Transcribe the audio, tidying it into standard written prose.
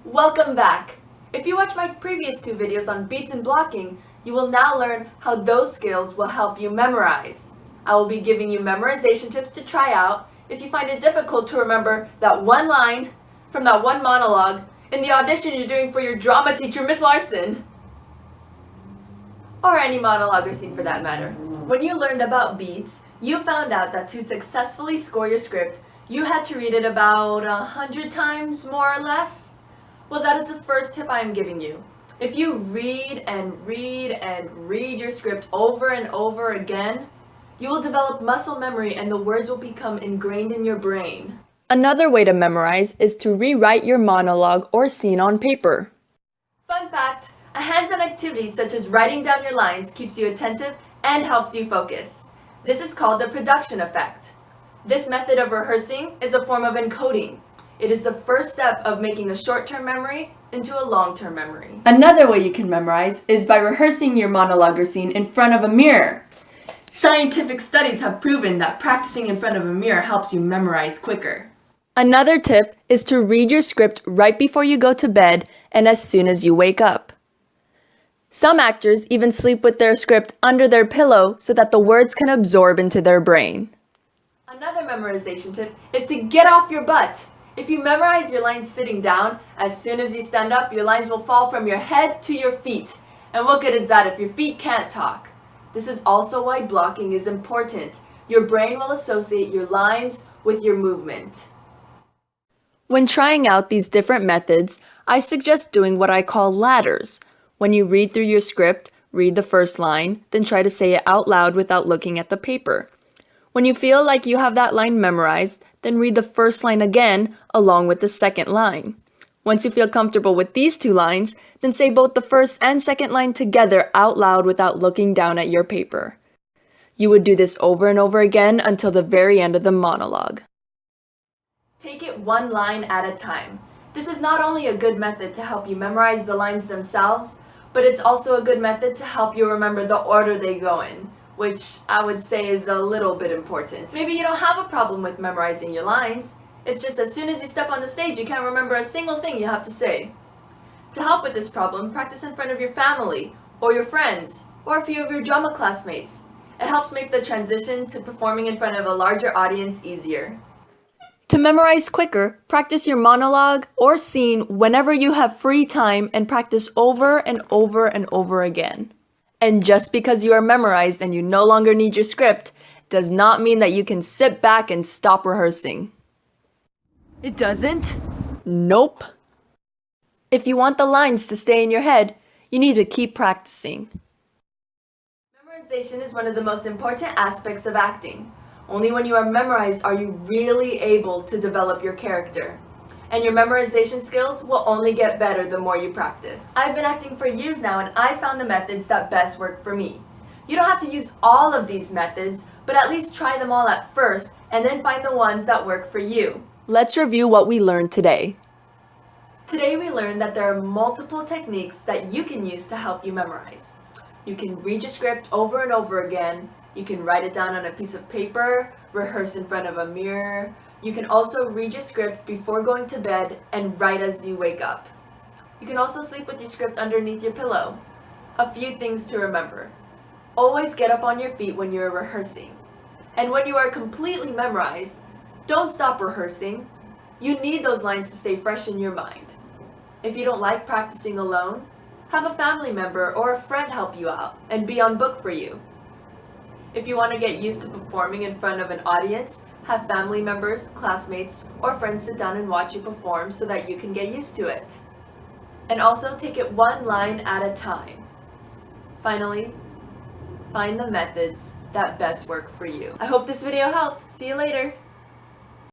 Welcome back! If you watch my previous two videos on beats and blocking, you will now learn how those skills will help you memorize. I will be giving you memorization tips to try out if you find it difficult to remember that one line from that one monologue in the audition you're doing for your drama teacher, Miss Larson. Or any monologue or scene for that matter. When you learned about beats, you found out that to successfully score your script, you had to read it about 100 times, more or less. Well, that is the first tip I am giving you. If you read and read and read your script over and over again, you will develop muscle memory and the words will become ingrained in your brain. Another way to memorize is to rewrite your monologue or scene on paper. Fun fact, a hands-on activity such as writing down your lines keeps you attentive and helps you focus. This is called the production effect. This method of rehearsing is a form of encoding. It is the first step of making a short-term memory into a long-term memory. Another way you can memorize is by rehearsing your monologue or scene in front of a mirror. Scientific studies have proven that practicing in front of a mirror helps you memorize quicker. Another tip is to read your script right before you go to bed and as soon as you wake up. Some actors even sleep with their script under their pillow so that the words can absorb into their brain. Another memorization tip is to get off your butt. If you memorize your lines sitting down, as soon as you stand up, your lines will fall from your head to your feet. And what good is that if your feet can't talk? This is also why blocking is important. Your brain will associate your lines with your movement. When trying out these different methods, I suggest doing what I call ladders. When you read through your script, read the first line, then try to say it out loud without looking at the paper. When you feel like you have that line memorized, then read the first line again along with the second line. Once you feel comfortable with these two lines, then say both the first and second line together out loud without looking down at your paper. You would do this over and over again until the very end of the monologue. Take it one line at a time. This is not only a good method to help you memorize the lines themselves, but it's also a good method to help you remember the order they go in, which I would say is a little bit important. Maybe you don't have a problem with memorizing your lines. It's just as soon as you step on the stage, you can't remember a single thing you have to say. To help with this problem, practice in front of your family, or your friends, or a few of your drama classmates. It helps make the transition to performing in front of a larger audience easier. To memorize quicker, practice your monologue or scene whenever you have free time and practice over and over and over again. And just because you are memorized and you no longer need your script, does not mean that you can sit back and stop rehearsing. It doesn't? Nope. If you want the lines to stay in your head, you need to keep practicing. Memorization is one of the most important aspects of acting. Only when you are memorized are you really able to develop your character. And your memorization skills will only get better the more you practice. I've been acting for years now and I found the methods that best work for me. You don't have to use all of these methods, but at least try them all at first and then find the ones that work for you. Let's review what we learned today. Today we learned that there are multiple techniques that you can use to help you memorize. You can read your script over and over again. You can write it down on a piece of paper, rehearse in front of a mirror. You can also read your script before going to bed and write as you wake up. You can also sleep with your script underneath your pillow. A few things to remember. Always get up on your feet when you're rehearsing. And when you are completely memorized, don't stop rehearsing. You need those lines to stay fresh in your mind. If you don't like practicing alone, have a family member or a friend help you out and be on book for you. If you want to get used to performing in front of an audience, have family members, classmates, or friends sit down and watch you perform so that you can get used to it. And also take it one line at a time. Finally, find the methods that best work for you. I hope this video helped. See you later.